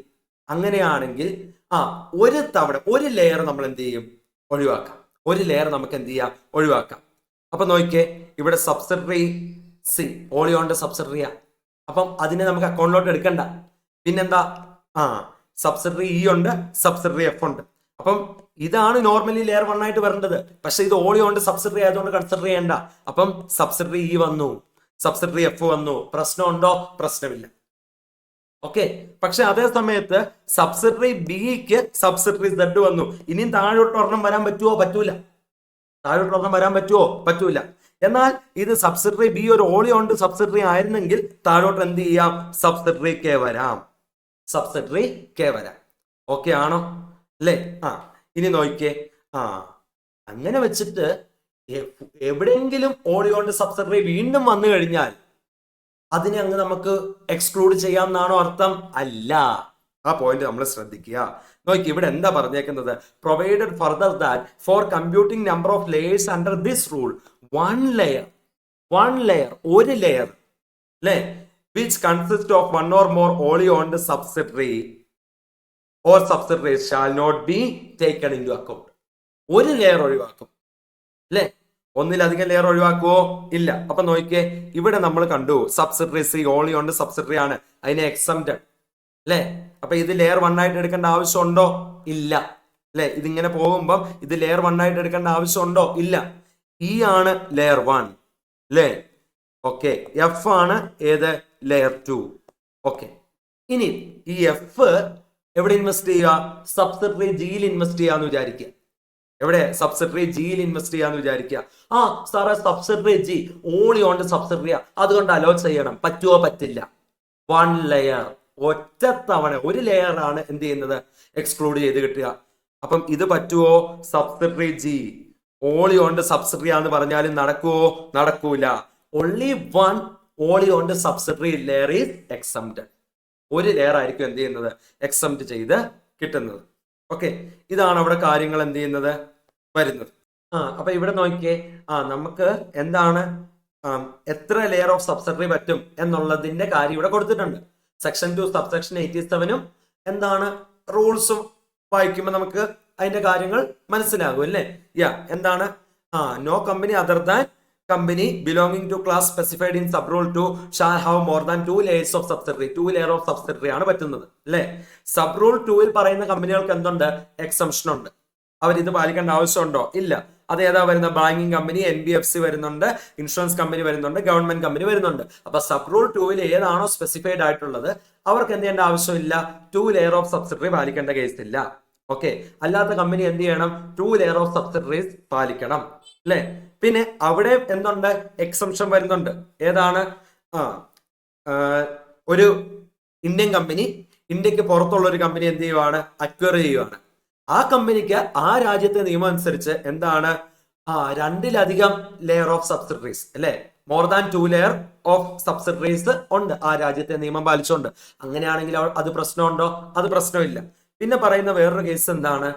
ഒരു തവണ ഒരു ലെയർ നമ്മൾ എന്ത് ചെയ്യും? ഒഴിവാക്കാം. ഒരു ലെയർ നമുക്ക് എന്ത് ചെയ്യാം? ഒഴിവാക്കാം. അപ്പൊ നോക്കിയേ, ഇവിടെ സബ്സിഡറി സി ഓളി കൊണ്ട് സബ്സിഡറിയാ. അപ്പം അതിനെ നമുക്ക് അക്കൗണ്ടിലോട്ട് എടുക്കണ്ട. പിന്നെന്താ? സബ്സിഡറി ഇ ഉണ്ട്, സബ്സിഡറി എഫ് ഉണ്ട്. അപ്പം ഇതാണ് നോർമലി ലെയർ 1 ആയിട്ട് വരേണ്ടത്. പക്ഷെ ഇത് ഓളി കൊണ്ട് സബ്സിഡറി ആയതുകൊണ്ട് കൺസിഡർ ചെയ്യണ്ട. അപ്പം സബ്സിഡറി ഇ വന്നു, സബ്സിഡറി എഫ് വന്നു. പ്രശ്നമുണ്ടോ? പ്രശ്നമില്ല. ഓക്കെ, പക്ഷെ അതേ സമയത്ത് സബ്സിഡറി ബിക്ക് സബ്സിഡറി സെഡ് വന്നു. ഇനിയും താഴോട്ട് ഒരെണ്ണം വരാൻ പറ്റുമോ? പറ്റൂല. താഴോട്ട് ഒരെണ്ണം വരാൻ പറ്റുമോ? പറ്റൂല. എന്നാൽ ഇത് സബ്സിഡറി ബി ഒരു ഓളി കൊണ്ട് സബ്സിഡറി ആയിരുന്നെങ്കിൽ താഴോട്ട് എന്ത് ചെയ്യാം? സബ്സിഡറി കെ വരാം, സബ്സിഡറി കെ വരാം. ഓക്കെ ആണോ? അല്ലേ? ഇനി നോക്കിയേ, അങ്ങനെ വെച്ചിട്ട് എവിടെയെങ്കിലും ഓളി കൊണ്ട് സബ്സിഡറി വീണ്ടും വന്നു കഴിഞ്ഞാൽ അതിനെ അങ്ങ് നമുക്ക് എക്സ്ക്ലൂഡ് ചെയ്യാം എന്നാണോ അർത്ഥം? അല്ല. ആ പോയിന്റ് നമ്മൾ ശ്രദ്ധിക്കുക. നോക്കി, ഇവിടെ എന്താ പറഞ്ഞേക്കുന്നത്? Provided further that for computing number of layers under this rule one layer, ഒരു ലെയർ അല്ലെ, which consist of one or more wholly owned subsidiary or subsidiaries shall not be taken into account. ഒരു layer ഒഴിവാക്കും അല്ലെ? ഒന്നിലധികം layer ഒഴിവാക്കുവോ? ഇല്ല. അപ്പൊ നോക്കിയേ, ഇവിടെ നമ്മൾ കണ്ടു സബ്സിഡറീസ് ഓളി ഓണ്ട് സബ്സിഡറി ആണ്, അതിനെ എക്സംപ്റ്റഡ് അല്ലെ? അപ്പൊ ഇത് ലെയർ 1 ആയിട്ട് എടുക്കേണ്ട ആവശ്യമുണ്ടോ? ഇല്ല അല്ലെ? ഇതിങ്ങനെ പോകുമ്പം ഇത് ലെയർ 1 ആയിട്ട് എടുക്കേണ്ട ആവശ്യമുണ്ടോ? ഇല്ല. ഇ ആണ് ലെയർ 1 അല്ലേ? ഓക്കെ, എഫ് ആണ് ഏത്? ലെയർ 2. ഓക്കെ, ഇനി ഈ എഫ് എവിടെ ഇൻവെസ്റ്റ് ചെയ്യുക? സബ്സിഡറി ജിയിൽ ഇൻവെസ്റ്റ് ചെയ്യാന്ന് വിചാരിക്കുക. എവിടെ? സബ്സിഡറി ജിയിൽ ഇൻവെസ്റ്റ് ചെയ്യാന്ന് വിചാരിക്കുക. സാറേ, സബ്സിഡറി ജി ഓളി ഓണ്ട് സബ്സിഡറിയാ, അതുകൊണ്ട് അലോ ചെയ്യണം. പറ്റുമോ? പറ്റില്ല. 1 ലെയർ, ഒറ്റ തവണ ഒരു ലെയർ ആണ് എന്ത് ചെയ്യുന്നത്? എക്സ്ക്ലൂഡ് ചെയ്ത് കിട്ടുക. അപ്പം ഇത് പറ്റുമോ? സബ്സിഡറി ജി ഓളി ഓണ്ട് സബ്സിഡറി ആന്ന് പറഞ്ഞാലും നടക്കുവോ? നടക്കൂല. only one wholly owned subsidiary layer is exempted. ഒരു ലെയർ ആയിരിക്കും എന്ത് ചെയ്യുന്നത്? എക്സംപ്റ്റ് ചെയ്ത് കിട്ടുന്നത്. ഓക്കെ, ഇതാണ് അവിടെ കാര്യങ്ങൾ എന്ത് ചെയ്യുന്നത്? വരുന്നത്. അപ്പൊ ഇവിടെ നോക്കിയേ, നമുക്ക് എന്താണ് എത്ര ലെയർ ഓഫ് സബ്സിഡറി പറ്റും എന്നുള്ളതിന്റെ കാര്യം ഇവിടെ കൊടുത്തിട്ടുണ്ട്. സെക്ഷൻ 2 സബ്സെക്ഷൻ 87ഉം എന്താണ് റൂൾസും വായിക്കുമ്പോൾ നമുക്ക് അതിന്റെ കാര്യങ്ങൾ മനസ്സിലാകും അല്ലേ? എന്താണ്? No company other than company belonging to class specified in sub rule 2 shall have more than 2 layers of subsidiary. 2 layer of subsidiary ആണ് പറ്റുന്നത് അല്ലെ? സബ് റൂൾ 2ൽ പറയുന്ന കമ്പനികൾക്ക് എന്തുണ്ട്? എക്സംഷൻ ഉണ്ട്. അവരിത് പാലിക്കേണ്ട ആവശ്യമുണ്ടോ? ഇല്ല. അത് ഏതാ വരുന്ന? ബാങ്കിങ് കമ്പനി, NBFC വരുന്നുണ്ട്, ഇൻഷുറൻസ് കമ്പനി വരുന്നുണ്ട്, ഗവൺമെന്റ് കമ്പനി വരുന്നുണ്ട്. അപ്പൊ സബ് റൂൾ 2ൽ ഏതാണോ സ്പെസിഫൈഡ് ആയിട്ടുള്ളത് അവർക്ക് എന്ത് ചെയ്യേണ്ട ആവശ്യമില്ല? 2 ലെയർ ഓഫ് സബ്സിഡറി പാലിക്കേണ്ട കേസില്ല. ഓക്കെ, അല്ലാത്ത കമ്പനി എന്ത് ചെയ്യണം? 2 ലെയർ ഓഫ് സബ്സിഡറീസ് പാലിക്കണം അല്ലെ? പിന്നെ അവിടെ എന്തുണ്ട്? എക്സംഷൻ വരുന്നുണ്ട്. ഏതാണ്? ഒരു ഇന്ത്യൻ കമ്പനി ഇന്ത്യക്ക് പുറത്തുള്ള ഒരു കമ്പനി എന്ത് ചെയ്യുവാണ്? അക്വയർ ചെയ്യുവാണ്. ആ കമ്പനിക്ക് ആ രാജ്യത്തെ നിയമം അനുസരിച്ച് എന്താണ്? 2-ലധികം ലെയർ ഓഫ് സബ്സിഡറീസ് അല്ലെ? More than 2 layer of subsidiaries ഉണ്ട് ആ രാജ്യത്തെ നിയമം പാലിച്ചുകൊണ്ട്. അങ്ങനെയാണെങ്കിൽ അത് പ്രശ്നമുണ്ടോ? അത് പ്രശ്നമില്ല. പിന്നെ പറയുന്ന വേറൊരു കേസ് എന്താണ്?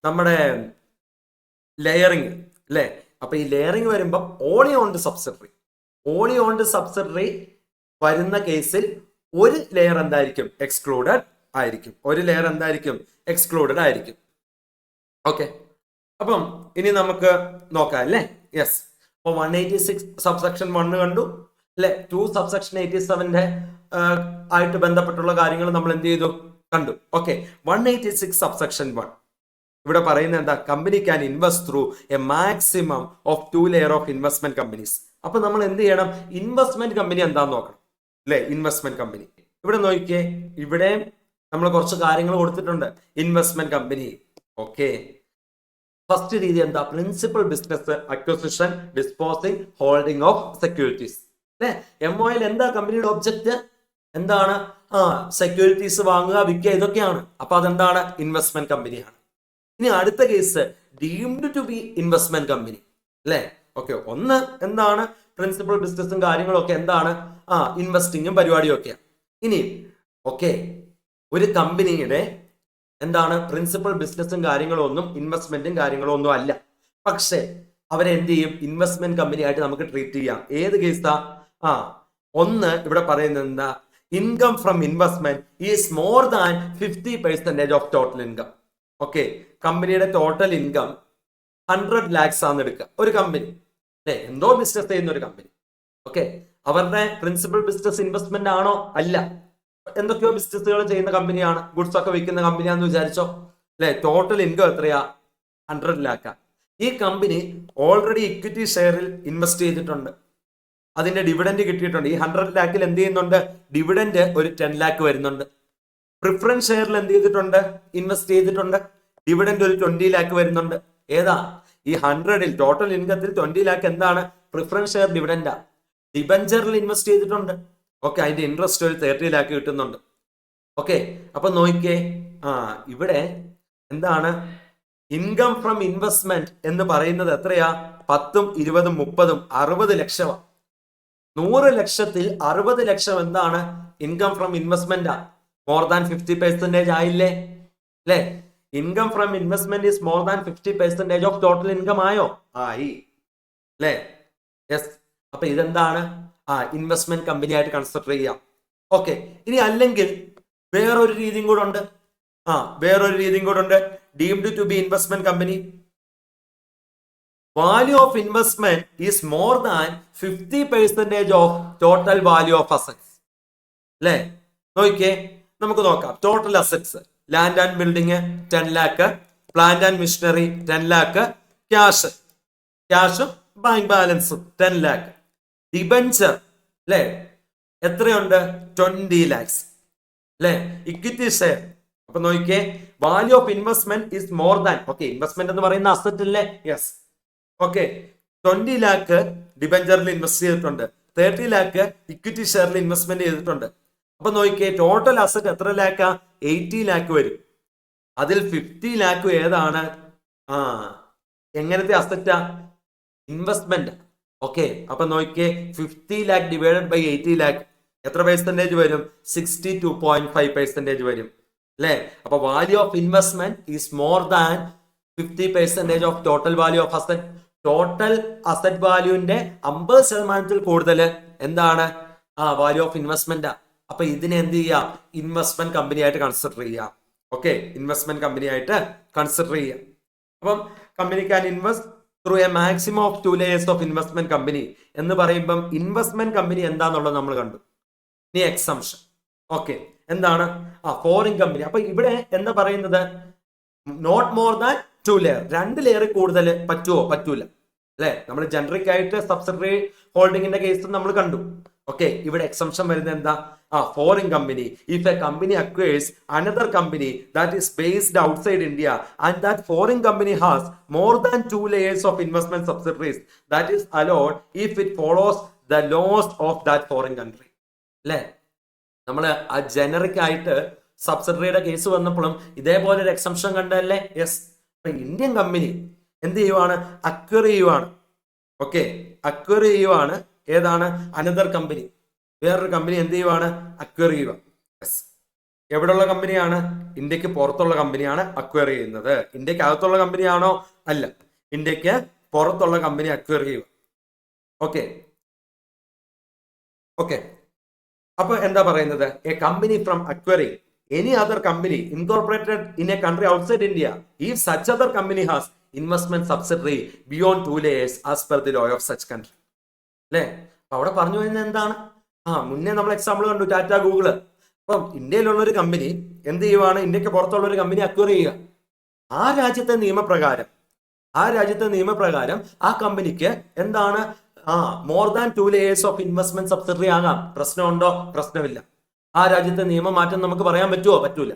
നമ്മുടെ ലെയറിങ് അല്ലേ? അപ്പൊ ഈ ലെയറിംഗ് വരുമ്പോൾ ഓൺലി ഓൺഡ് സബ്സിഡറി വരുന്ന കേസിൽ ഒരു ലെയർ എന്തായിരിക്കും? എക്സ്ക്ലൂഡഡ് ആയിരിക്കും. ഓക്കെ, അപ്പം ഇനി നമുക്ക് നോക്കാം അല്ലേ? യെസ്. അപ്പൊ 186 സബ്സെക്ഷൻ 1 കണ്ടു അല്ലെ? 2 സബ്സെക്ഷൻ 87 ആയിട്ട് ബന്ധപ്പെട്ടുള്ള കാര്യങ്ങൾ നമ്മൾ എന്ത് ചെയ്തു? കണ്ടു. ഓക്കെ, 186 സബ്സെക്ഷൻ 1 ഇവിടെ പറയുന്നത് എന്താ? Company can invest through a maximum of 2 layer of investment companies. അപ്പൊ നമ്മൾ എന്ത് ചെയ്യണം? ഇൻവെസ്റ്റ്മെന്റ് കമ്പനി എന്താന്ന് നോക്കണം അല്ലെ? ഇൻവെസ്റ്റ്മെന്റ് കമ്പനി ഇവിടെ നോക്കിയേ, ഇവിടെ നമ്മൾ കുറച്ച് കാര്യങ്ങൾ കൊടുത്തിട്ടുണ്ട്. Investment company. ഓക്കെ, ഫസ്റ്റ് രീതി എന്താ? Principal business acquisition, disposing, holding of securities അല്ലെ? MOL എന്താ കമ്പനിയുടെ ഒബ്ജക്റ്റ്? എന്താണ്? സെക്യൂരിറ്റീസ് വാങ്ങുക, വിൽക്കുക, ഇതൊക്കെയാണ്. അപ്പൊ അതെന്താണ്? ഇൻവെസ്റ്റ്മെന്റ് കമ്പനിയാണ്. ഇനി അടുത്ത case deemed to be investment company അല്ലെ? ഓക്കെ, ഒന്ന് എന്താണ്? പ്രിൻസിപ്പൽ ബിസിനസ്സും കാര്യങ്ങളും ഒക്കെ എന്താണ്? ഇൻവെസ്റ്റിങ്ങും പരിപാടിയും ഒക്കെയാണ്. ഇനി ഓക്കെ, ഒരു കമ്പനിയുടെ എന്താണ്? പ്രിൻസിപ്പൽ ബിസിനസ്സും കാര്യങ്ങളും ഒന്നും ഇൻവെസ്റ്റ്മെന്റും കാര്യങ്ങളും ഒന്നും അല്ല. പക്ഷെ അവരെ എന്ത് ചെയ്യും? ഇൻവെസ്റ്റ്മെന്റ് കമ്പനി ആയിട്ട് നമുക്ക് ട്രീറ്റ് ചെയ്യാം. ഏത് കേസാ? ഒന്ന് ഇവിടെ പറയുന്നത് എന്താ? Income from investment is more than 50% of total income. Okay, കമ്പനിയുടെ ടോട്ടൽ ഇൻകം 100 lakhs ആണെന്ന് എടുക്കുക. ഒരു കമ്പനി അല്ലെ? എന്തോ ബിസിനസ് ചെയ്യുന്ന ഒരു കമ്പനി. ഓക്കെ, അവരുടെ പ്രിൻസിപ്പൽ ബിസിനസ് ഇൻവെസ്റ്റ്മെന്റ് ആണോ? അല്ല. എന്തൊക്കെയോ ബിസിനസ്സുകൾ ചെയ്യുന്ന കമ്പനിയാണ്, ഗുഡ്സ് ഒക്കെ വിൽക്കുന്ന കമ്പനിയാന്ന് വിചാരിച്ചോ അല്ലെ? ടോട്ടൽ ഇൻകം എത്രയാ? 100 lakh. ഈ കമ്പനി ഓൾറെഡി ഇക്വിറ്റി ഷെയറിൽ ഇൻവെസ്റ്റ് ചെയ്തിട്ടുണ്ട്, അതിന്റെ ഡിവിഡൻഡ് കിട്ടിയിട്ടുണ്ട്. ഈ 100 lakhൽ എന്ത് ചെയ്യുന്നുണ്ട്? ഡിവിഡൻഡ് ഒരു 10 lakh വരുന്നുണ്ട്. പ്രിഫറൻസ് ഷെയറിൽ എന്ത് ചെയ്തിട്ടുണ്ട്? ഇൻവെസ്റ്റ് ചെയ്തിട്ടുണ്ട്, ഡിവിഡൻഡ് ഒരു 20 lakh വരുന്നുണ്ട്. ഏതാ? ഈ 100ൽ ടോട്ടൽ ഇൻകത്തിൽ 20 lakh എന്താണ്? പ്രിഫറൻസ് ഷെയർ ഡിവിഡൻഡാ. ഡിബഞ്ചറിൽ ഇൻവെസ്റ്റ് ചെയ്തിട്ടുണ്ട്. ഓക്കെ, അതിന്റെ ഇൻട്രസ്റ്റ് ഒരു 30 lakh കിട്ടുന്നുണ്ട്. ഓക്കെ, അപ്പൊ നോക്കിക്കേ, ഇവിടെ എന്താണ്? ഇൻകം ഫ്രം ഇൻവെസ്റ്റ്മെന്റ് എന്ന് പറയുന്നത് എത്രയാ? 10, 20, 30, 60 ലക്ഷമാണ്. 100 ലക്ഷത്തിൽ 60 ലക്ഷം എന്താണ്? Income from investment. More than 50% ആയില്ലേ അല്ലെ? Income from investment is more than 50% of total income ആയോ? ആയി അല്ലെ? യെസ്. അപ്പൊ ഇതെന്താണ്? ഇൻവെസ്റ്റ്മെന്റ് കമ്പനി ആയിട്ട് കൺസിഡർ ചെയ്യാം. ഓക്കെ, ഇനി അല്ലെങ്കിൽ വേറൊരു രീതിയും കൂടെ ഉണ്ട്. Deemed to be investment company, value of investment is more than 50% of total value of assets അല്ലെ? നോക്കിയേ, നമുക്ക് നോക്കാം. Total assets: land and building 10 lakh, plant and missionary 10 lakh, ക്യാഷും ബാങ്ക് ബാലൻസും 10 lakh, ഡിബഞ്ചർ അല്ലെ? എത്രയുണ്ട്? 20 lakhs അല്ലെ? Equity share. അപ്പൊ നോക്കിയേ, value of investment is more than, okay, investment എന്ന് പറയുന്ന അസറ്റ് അല്ലേ? യെസ്. ഓക്കെ, 20 lakh ഡിബഞ്ചറിൽ ഇൻവെസ്റ്റ് ചെയ്തിട്ടുണ്ട്, 30 lakh ഇക്വിറ്റി ഷെയറിൽ ഇൻവെസ്റ്റ്മെന്റ് ചെയ്തിട്ടുണ്ട്. അപ്പൊ നോക്കിയേ, ടോട്ടൽ അസറ്റ് എത്ര ലാക്കാ? 80 lakh വരും. അതിൽ 50 lakh ഏതാണ്? എങ്ങനത്തെ അസറ്റാ? ഇൻവെസ്റ്റ്മെന്റ്. ഓക്കെ, അപ്പൊ നോക്കിയേ, 50 lakh ഡിവൈഡഡ് ബൈ 80 lakh എത്ര പെർസെന്റേജ് വരും? 62.5% വരും അല്ലെ? അപ്പൊ value of investment is more than 50% of total value of asset. Total asset വാല്യൂവിന്റെ 50% കൂടുതൽ എന്താണ്? Value of investment. അപ്പൊ ഇതിനെ എന്ത് ചെയ്യാം? ഇൻവെസ്റ്റ്മെന്റ് കമ്പനി ആയിട്ട് കൺസിഡർ ചെയ്യാം. ഓക്കെ, ഇൻവെസ്റ്റ്മെന്റ് കമ്പനി ആയിട്ട് കൺസിഡർ ചെയ്യാം. അപ്പം company can invest through a maximum of 2 layers of investment company എന്ന് പറയുമ്പം ഇൻവെസ്റ്റ്മെന്റ് കമ്പനി എന്താന്നുള്ളത് നമ്മൾ കണ്ടു. ഇനി എക്സംഷൻ. ഓക്കെ, എന്താണ്? Foreign company. അപ്പൊ ഇവിടെ എന്താ പറയുന്നത്? Not more than 2 layer. 2 layer കൂടുതൽ പറ്റുമോ? പറ്റൂല അല്ലെ? നമ്മൾ ജനറിക് ആയിട്ട് സബ്സിഡറി ഹോൾഡിംഗിന്റെ കേസ് നമ്മൾ കണ്ടു. ഓക്കെ, ഇവിടെ എക്സംഷൻ വരുന്നത് എന്താ? Foreign company. If a company acquires another company that is based outside India and that foreign company has more than 2 layers of investment subsidiaries that is allowed if it follows the laws of that foreign country അല്ലെ? നമ്മൾ generic ആയിട്ട് സബ്സിഡറിയുടെ case വന്നപ്പോഴും ഇതേപോലെ ഒരു exemption കണ്ടല്ലേ? Yes. അപ്പൊ Indian company എന്ത് ചെയ്യുവാണ്? അക്വയർ ചെയ്യുവാണ്. ഓക്കെ, അക്വയർ ചെയ്യുവാണ്. ഏതാണ്? അനദർ കമ്പനി, വേറൊരു കമ്പനി എന്ത് ചെയ്യുവാണ്? അക്വയർ ചെയ്യുക. യെസ്. എവിടെയുള്ള കമ്പനിയാണ്? ഇന്ത്യക്ക് പുറത്തുള്ള കമ്പനിയാണ് അക്വയർ ചെയ്യുന്നത്. ഇന്ത്യക്ക് അകത്തുള്ള കമ്പനിയാണോ? അല്ല, ഇന്ത്യക്ക് പുറത്തുള്ള കമ്പനി അക്വയർ ചെയ്യുക. ഓക്കെ ഓക്കെ അപ്പൊ എന്താ പറയുന്നത്? A company from acquiring any other company incorporated in A country outside India if such other company has investment subsidiary beyond 2 layers as per the law of such country. അല്ലേ? അവിടെ പറഞ്ഞു വരുന്നത് എന്താണ്? മുന്നേ നമ്മൾ എക്സാമ്പിൾ കണ്ടു, ടാറ്റ, ഗൂഗിള്. അപ്പം ഇന്ത്യയിലുള്ള ഒരു കമ്പനി എന്ത് ചെയ്യുവാണ്? ഇന്ത്യക്ക് പുറത്തുള്ള ഒരു കമ്പനി അക്വയർ ചെയ്യുക. ആ രാജ്യത്തെ നിയമപ്രകാരം ആ കമ്പനിക്ക് എന്താണ്? More than 2 layers of investment subsidiary ആകാം. പ്രശ്നമുണ്ടോ? പ്രശ്നമില്ല. ആ രാജ്യത്തെ നിയമം മാറ്റം നമുക്ക് പറയാൻ പറ്റുമോ? പറ്റൂല.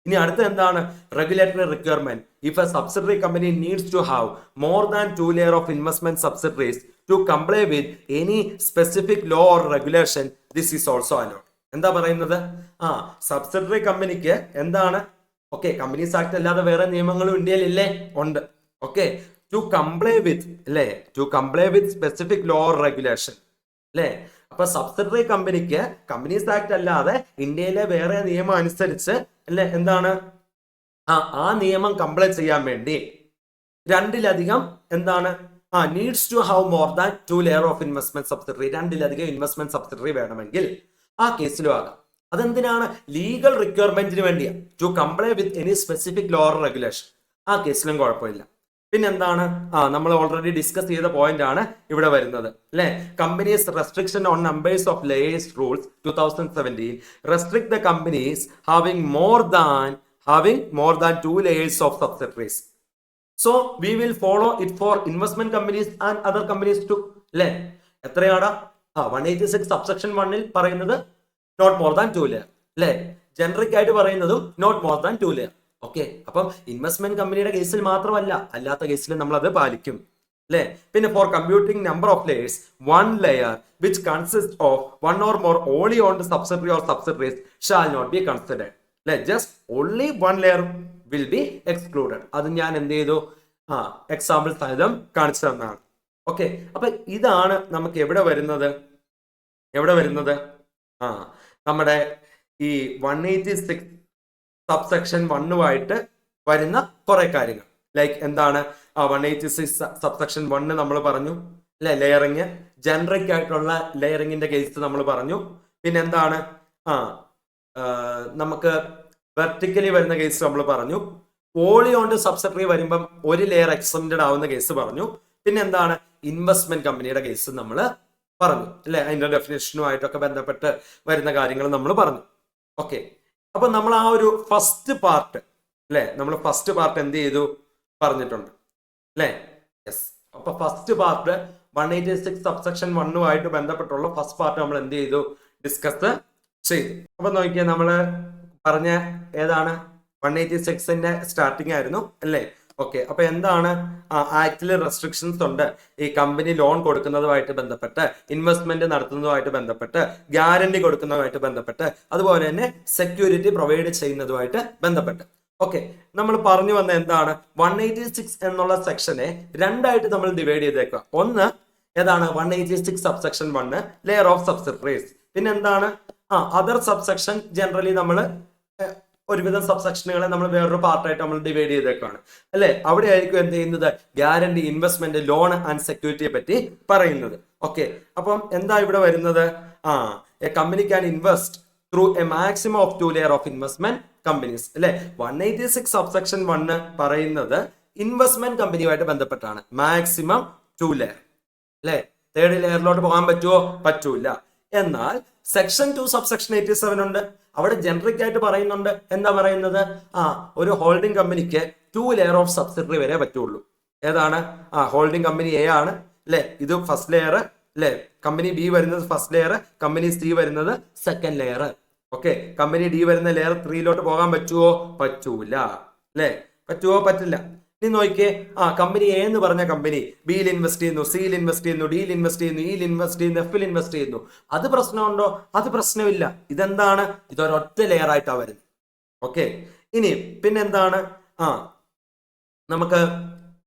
ഇനി അടുത്ത എന്താണ്? Regulatory requirement. If a subsidiary company needs to have more than 2 layers of investment subsidiaries to comply with any specific law or regulation, this is also allowed. എന്താ പറയുന്നത്? സബ്സിഡറി കമ്പനിക്ക് എന്താണ്? ഓക്കെ, കമ്പനീസ് ആക്ട് അല്ലാതെ വേറെ നിയമങ്ങളും ഇന്ത്യയിൽ ഇല്ലേ? ഉണ്ട്. ഓക്കെ, ടു കംപ്ലൈ വിത്ത്, അല്ലേ? To comply with specific law or regulation, അല്ലേ? അപ്പൊ സബ്സിഡറി കമ്പനിക്ക് കമ്പനീസ് ആക്ട് അല്ലാതെ ഇന്ത്യയിലെ വേറെ നിയമം അനുസരിച്ച്, അല്ലെ, എന്താണ്? ആ നിയമം കംപ്ലൈ ചെയ്യാൻ വേണ്ടി രണ്ടിലധികം എന്താണ്? Needs to have more than 2 layers of investment subsidiary. രണ്ടിലധികം ഇൻവെസ്റ്റ്മെന്റ് സബ്സിഡറി വേണമെങ്കിൽ ആ കേസിലും ആകാം. അതെന്തിനാണ്? ലീഗൽ റിക്വയർമെന്റിന് വേണ്ടിയാണ്. To comply with any specific law or regulation. ആ കേസിലും കുഴപ്പമില്ല. പിന്നെന്താണ്? നമ്മൾ ഓൾറെഡി ഡിസ്കസ് ചെയ്ത പോയിന്റ് ആണ് ഇവിടെ വരുന്നത്, അല്ലെ? Companies restriction on numbers of layers rules 2017 restrict the companies having more than 2 layers of subsidiaries. So we will follow it for investment companies and other companies too, അല്ലെ? എത്രയാണ്? 186 subsection 1 പറയുന്നത് not more than 2 layers, അല്ലെ? Generic ആയിട്ട് പറയുന്നതും not more than 2 layers. Okay, അപ്പം investment കമ്പനിയുടെ കേസിൽ മാത്രമല്ല, അല്ലാത്ത കേസിൽ നമ്മൾ അത് പാലിക്കും, അല്ലെ? പിന്നെ for computing number of layers 1 layer which consist of 1 or more only owned subsidiary or subsidiaries shall not be considered, അല്ലെ? Just only 1 layer will be excluded. അത് ഞാൻ എന്ത് ചെയ്തു? എക്സാമ്പിൾ സഹിതം കാണിച്ചു തന്നാണ്. ഓക്കെ, അപ്പൊ ഇതാണ് നമുക്ക് എവിടെ വരുന്നത്? നമ്മുടെ ഈ 186 സബ്സെക്ഷൻ 1 വരുന്ന കുറെ കാര്യങ്ങൾ. ലൈക്ക് എന്താണ്? 186 സബ്സെക്ഷൻ 1 നമ്മൾ പറഞ്ഞു, അല്ലെ? ലെയറിങ്, ജനറിക് ആയിട്ടുള്ള ലെയറിങ്ങിന്റെ കേസ് നമ്മൾ പറഞ്ഞു. പിന്നെ എന്താണ്? നമുക്ക് വെർട്ടിക്കലി വരുന്ന കേസ് നമ്മൾ പറഞ്ഞു. ഓളി ഓണ്ട് സബ്സിഡറി വരുമ്പം 1 layer എക്സ്റ്റെൻഡഡ് ആവുന്ന കേസ് പറഞ്ഞു. പിന്നെ എന്താണ്? ഇൻവെസ്റ്റ്മെന്റ് കമ്പനിയുടെ കേസ് നമ്മൾ പറഞ്ഞു, അല്ലെ? അതിന്റെ ഡെഫിനേഷനുമായിട്ടൊക്കെ ബന്ധപ്പെട്ട് വരുന്ന കാര്യങ്ങൾ നമ്മൾ പറഞ്ഞു. ഓക്കെ, അപ്പൊ നമ്മൾ ആ ഒരു ഫസ്റ്റ് പാർട്ട്, അല്ലെ? നമ്മൾ ഫസ്റ്റ് പാർട്ട് എന്ത് ചെയ്തു? പറഞ്ഞിട്ടുണ്ട്, അല്ലെ? യെസ്. അപ്പൊ ഫസ്റ്റ് പാർട്ട് 186 സബ്സെക്ഷൻ 1 ബന്ധപ്പെട്ടുള്ള ഫസ്റ്റ് പാർട്ട് നമ്മൾ എന്ത് ചെയ്തു? ഡിസ്കസ് ചെയ്തു. അപ്പൊ നോക്കിയാൽ നമ്മള് പറഞ്ഞ ഏതാണ്? 186ന്റെ സ്റ്റാർട്ടിങ് ആയിരുന്നു, അല്ലേ? ഓക്കെ, അപ്പൊ എന്താണ്? ആക്ടില് റെസ്ട്രിക്ഷൻസ് ഉണ്ട്. ഈ കമ്പനി ലോൺ കൊടുക്കുന്നതുമായിട്ട് ബന്ധപ്പെട്ട്, ഇൻവെസ്റ്റ്മെന്റ് നടത്തുന്നതുമായിട്ട് ബന്ധപ്പെട്ട്, ഗ്യാരണ്ടി കൊടുക്കുന്നതുമായിട്ട് ബന്ധപ്പെട്ട്, അതുപോലെ തന്നെ സെക്യൂരിറ്റി പ്രൊവൈഡ് ചെയ്യുന്നതുമായിട്ട് ബന്ധപ്പെട്ട്. ഓക്കെ, നമ്മൾ പറഞ്ഞു വന്ന എന്താണ്? 186 എന്നുള്ള സെക്ഷനെ രണ്ടായിട്ട് നമ്മൾ ഡിവൈഡ് ചെയ്തേക്കുക. ഒന്ന് ഏതാണ്? 186 സബ്സെക്ഷൻ 1 ലെയർ ഓഫ് സബ്സിഡറീസ്. പിന്നെ എന്താണ്? അതർ സബ്സെക്ഷൻ ജനറലി നമ്മൾ ഒരുവിധം സബ്സെക്ഷനുകളെ നമ്മൾ വേറൊരു പാർട്ടായിട്ട് നമ്മൾ ഡിവൈഡ് ചെയ്തേക്കാണ്, അല്ലെ? അവിടെ ആയിരിക്കും എന്ത് ചെയ്യുന്നത്? ഗ്യാരണ്ടി, ഇൻവെസ്റ്റ്മെന്റ്, ലോൺ ആൻഡ് സെക്യൂരിറ്റിയെ പറ്റി പറയുന്നത്. ഓക്കെ, അപ്പം എന്താ ഇവിടെ വരുന്നത്? A company can invest through a maximum of 2 layers of investment companies, അല്ലെ? 186 സബ്സെക്ഷൻ 1 പറയുന്നത് ഇൻവെസ്റ്റ്മെന്റ് കമ്പനിയുമായിട്ട് ബന്ധപ്പെട്ടാണ്. മാക്സിമം 2 layers, അല്ലെ? 3rd ലെയറിലോട്ട് പോകാൻ പറ്റുമോ? പറ്റൂല. എന്നാൽ സെക്ഷൻ 2 സബ്സെക്ഷൻ 87 ഉണ്ട്. അവിടെ ജനറിക് ആയിട്ട് പറയുന്നുണ്ട്. എന്താ പറയുന്നത്? ഒരു ഹോൾഡിംഗ് കമ്പനിക്ക് 2 layers ഓഫ് സബ്സിഡറി വരെ പറ്റുള്ളൂ. ഏതാണ്? ഹോൾഡിംഗ് കമ്പനി എ ആണ്, അല്ലെ? ഇത് ഫസ്റ്റ് ലെയർ, അല്ലെ? കമ്പനി ബി വരുന്നത് ഫസ്റ്റ് ലെയർ, കമ്പനി സി വരുന്നത് second layer. Okay, company D വരുന്ന ലെയർ 3 പോകാൻ പറ്റുമോ? പറ്റൂല, അല്ലെ? പറ്റുമോ? പറ്റില്ല. ഇനി നോക്കിയേ, കമ്പനി എ എന്ന് പറഞ്ഞ കമ്പനി ബിയിൽ ഇൻവെസ്റ്റ് ചെയ്യുന്നു, സിയിൽ ഇൻവെസ്റ്റ് ചെയ്യുന്നു, ഡിയിൽ ഇൻവെസ്റ്റ് ചെയ്യുന്നു, ഇയിൽ ഇൻവെസ്റ്റ് ചെയ്യുന്നു, എഫിൽ ഇൻവെസ്റ്റ് ചെയ്യുന്നു. അത് പ്രശ്നമുണ്ടോ? അത് പ്രശ്നമില്ല. ഇതെന്താണ്? ഇതൊരൊറ്റ ലെയർ ആയിട്ടാണ് വരുന്നത്. ഓക്കെ, ഇനി പിന്നെന്താണ്? നമുക്ക്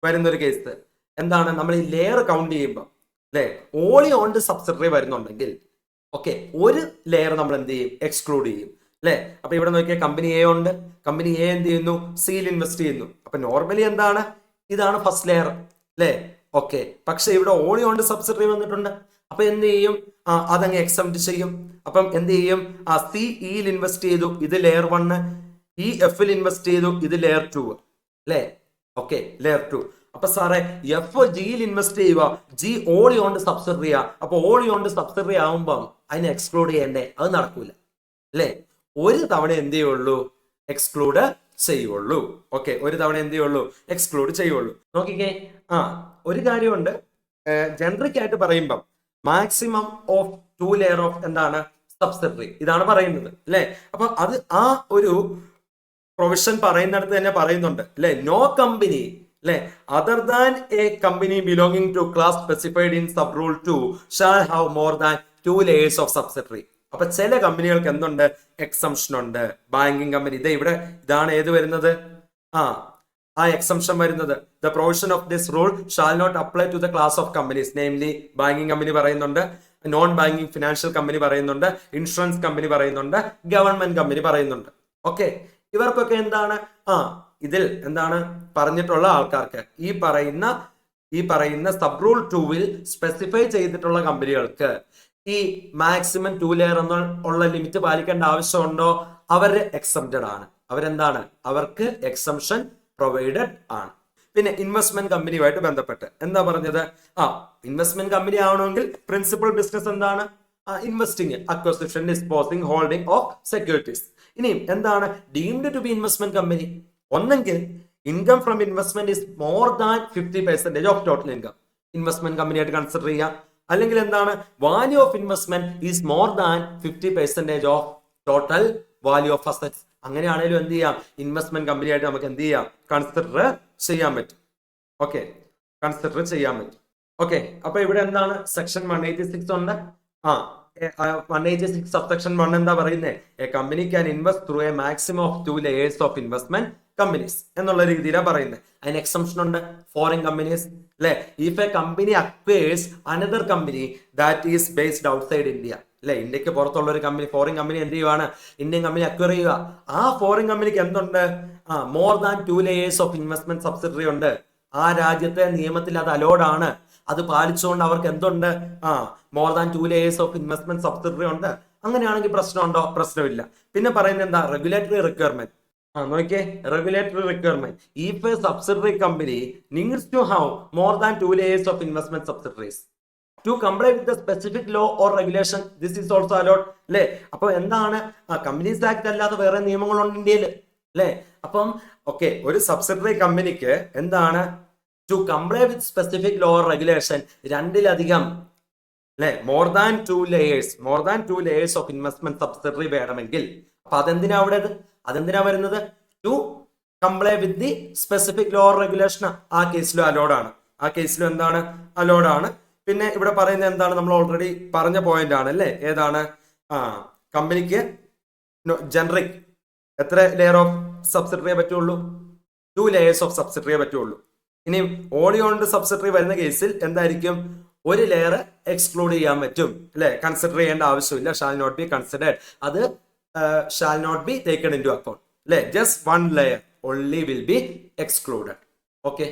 വരുന്നൊരു കേസ് എന്താണ്? നമ്മൾ ഈ ലെയർ കൗണ്ട് ചെയ്യുമ്പോൾ, അല്ലെ, ഓളി ഓൺഡ് സബ്സിഡറി വരുന്നുണ്ടെങ്കിൽ, ഓക്കെ, ഒരു ലെയർ നമ്മൾ എന്ത് ചെയ്യും? എക്സ്ക്ലൂഡ് ചെയ്യും, അല്ലെ? അപ്പൊ ഇവിടെ നോക്കിയാൽ കമ്പനി എ ഉണ്ട്. കമ്പനി എ എന്ത് ചെയ്യുന്നു? സിയിൽ ഇൻവെസ്റ്റ് ചെയ്യുന്നു. അപ്പൊ നോർമലി എന്താണ്? ഇതാണ് ഫസ്റ്റ് ലെയർ, അല്ലെ? ഓക്കെ, പക്ഷെ ഇവിടെ ഓണി ഓണ്ട് സബ്സിഡറി വന്നിട്ടുണ്ട്. അപ്പൊ എന്ത് ചെയ്യും? അതങ്ങ് എക്സംപ്റ്റ് ചെയ്യും. അപ്പം എന്ത് ചെയ്യും? സി ഇയിൽ ഇൻവെസ്റ്റ് ചെയ്തു, ഇത് ലെയർ 1. ഈ എഫിൽ ഇൻവെസ്റ്റ് ചെയ്തു, ഇത് ലെയർ 2 അല്ലേ? Okay, layer 2. അപ്പൊ സാറേ എഫ് ജിയിൽ ഇൻവെസ്റ്റ് ചെയ്യുക, ജി ഓളി ഓണ്ട് സബ്സിഡറിയാ. അപ്പൊ ഓളി ഓണ്ട് സബ്സിഡറി ആവുമ്പം അതിനെ എക്സ്ക്ലൂഡ് ചെയ്യണ്ടേ? അത് നടക്കൂല അല്ലേ? ഒരു തവണ എന്ത് ചെയ്യുള്ളൂ? എക്സ്ക്ലൂഡ് ചെയ്യുള്ളൂ. ഓക്കെ, ഒരു തവണ എന്ത് ചെയ്യുള്ളൂ? എക്സ്ക്ലൂഡ് ചെയ്യുള്ളൂ. നോക്കിക്കേ, ഒരു കാര്യമുണ്ട്. ജനറിക് ആയിട്ട് പറയുമ്പം മാക്സിമം ഓഫ് 2 ലെയർ ഓഫ് എന്താണ്? സബ്സിഡറി, ഇതാണ് പറയുന്നത് അല്ലെ? അപ്പൊ അത് ആ ഒരു പ്രൊവിഷൻ പറയുന്നിടത്ത് തന്നെ പറയുന്നുണ്ട് അല്ലെ? നോ കമ്പനി അല്ലെ other than a company belonging to class specified in sub rule 2 shall have more than 2 layers of subsidiary. അപ്പൊ ചില കമ്പനികൾക്ക് എന്തുണ്ട്? എക്സംഷൻ ഉണ്ട്. ബാങ്കിങ് കമ്പനി ഇതാണ് ഏത് വരുന്നത്? ആ എക്സംഷൻ വരുന്നത്. The provision of this rule shall not apply to the class of companies, namely banking company പറയുന്നുണ്ട്, നോൺ ബാങ്കിങ് ഫിനാൻഷ്യൽ കമ്പനി പറയുന്നുണ്ട്, ഇൻഷുറൻസ് കമ്പനി പറയുന്നുണ്ട്, ഗവൺമെന്റ് കമ്പനി പറയുന്നുണ്ട്. ഓക്കെ, ഇവർക്കൊക്കെ എന്താണ്? ഇതിൽ എന്താണ് പറഞ്ഞിട്ടുള്ള ആൾക്കാർക്ക് ഈ പറയുന്ന സബ് റൂൾ 2-ൽ സ്പെസിഫൈ ചെയ്തിട്ടുള്ള കമ്പനികൾക്ക് ഈ മാക്സിമം 2 ലെയർ എന്നുള്ള ലിമിറ്റ് പാലിക്കേണ്ട ആവശ്യമുണ്ടോ? അവർ എക്സംപ്റ്റഡ് ആണ്. അവരെന്താണ്? അവർക്ക് എക്സംഷൻ പ്രൊവൈഡഡ് ആണ്. പിന്നെ ഇൻവെസ്റ്റ്മെന്റ് കമ്പനിയുമായിട്ട് ബന്ധപ്പെട്ട് എന്താ പറഞ്ഞത്? ഇൻവെസ്റ്റ്മെന്റ് കമ്പനി ആവണമെങ്കിൽ പ്രിൻസിപ്പൽ ബിസിനസ് എന്താണ്? Investing, acquisition, disposing, holding of securities. ഇനിയും എന്താണ്? Deemed to be investment company ഒന്നെങ്കിൽ income from investment is more than 50% of total income, investment കമ്പനിയായിട്ട് കൺസിഡർ ചെയ്യാം. അല്ലെങ്കിൽ എന്താണ്? Value of investment is more than 50% of total value of assets. അങ്ങനെയാണെങ്കിലും എന്ത് ചെയ്യാം? ഇൻവെസ്റ്റ്മെന്റ് കമ്പനിയായിട്ട് നമുക്ക് എന്ത് ചെയ്യാം? കൺസിഡർ ചെയ്യാൻ പറ്റും. ഓക്കെ, കൺസിഡർ ചെയ്യാൻ പറ്റും. ഓക്കെ, അപ്പൊ ഇവിടെ എന്താണ്? സെക്ഷൻ 186 ഉണ്ട്. 186 സബ്സെക്ഷൻ 1 എന്താ പറയുന്നത്? A company can invest through a maximum of 2 layers of investment companies എന്നുള്ള രീതിയിലാണ് പറയുന്നത്. അതിന് എക്സംഷൻ ഉണ്ട്. ഫോറിൻ കമ്പനീസ് അല്ലെ? If a company acquires another company that is based outside India അല്ലെ? ഇന്ത്യക്ക് പുറത്തുള്ള ഒരു കമ്പനി, ഫോറിൻ കമ്പനി എന്ത് ചെയ്യുവാണ്? ഇന്ത്യൻ കമ്പനി അക്വയർ ചെയ്യുക. ആ ഫോറിൻ കമ്പനിക്ക് എന്തുണ്ട്? More than 2 layers of investment subsidiary ഉണ്ട്. ആ രാജ്യത്തെ നിയമത്തിൽ അത് അലോഡ് ആണ്. അത് പാലിച്ചുകൊണ്ട് അവർക്ക് എന്തുണ്ട്? More than 2 layers of investment subsidiary ഉണ്ട്. അങ്ങനെയാണെങ്കിൽ പ്രശ്നമുണ്ടോ? പ്രശ്നമില്ല. പിന്നെ പറയുന്നത് എന്താ? Regulatory requirement. നോക്കിയേ, regulatory requirement. If a subsidiary company needs to have more than 2 layers of investment subsidiaries to comply with the specific law or regulation, this is also allowed അല്ലെ? അപ്പൊ എന്താണ്? കമ്പനീസ് ആക്ട് അല്ലാതെ വേറെ നിയമങ്ങളുണ്ട് ഇന്ത്യയിൽ അല്ലെ? അപ്പം ഓക്കെ, ഒരു സബ്സിഡറി കമ്പനിക്ക് എന്താണ്? To comply with specific law or regulation, 2-ലധികം അല്ലെ? More than 2 layers of investment subsidiary വേണമെങ്കിൽ. അപ്പൊ അതെന്തിനാ വരുന്നത്? To comply with the specific law or regulation. ആ കേസിലും അലോഡാണ്. എന്താണ്? അലോഡാണ്. പിന്നെ ഇവിടെ പറയുന്നത് എന്താണ്? നമ്മൾ ഓൾറെഡി പറഞ്ഞ പോയിന്റ് ആണ് അല്ലേ? ഏതാണ്? കമ്പനിക്ക് ജനറിക് എത്ര ലെയർ ഓഫ് സബ്സിഡറിയെ പറ്റുള്ളൂ? 2 ലേയേഴ്സ് ഓഫ് സബ്സിഡറിയെ പറ്റുള്ളൂ. ഇനി ഓളി ഓണ്ട് സബ്സിഡറി വരുന്ന കേസിൽ എന്തായിരിക്കും? ഒരു ലെയർ എക്സ്ക്ലൂഡ് ചെയ്യാൻ പറ്റും അല്ലെ? കൺസിഡർ ചെയ്യേണ്ട ആവശ്യമില്ല. Shall not be considered. അത് shall not be taken into account. Just one layer only will be excluded. Okay.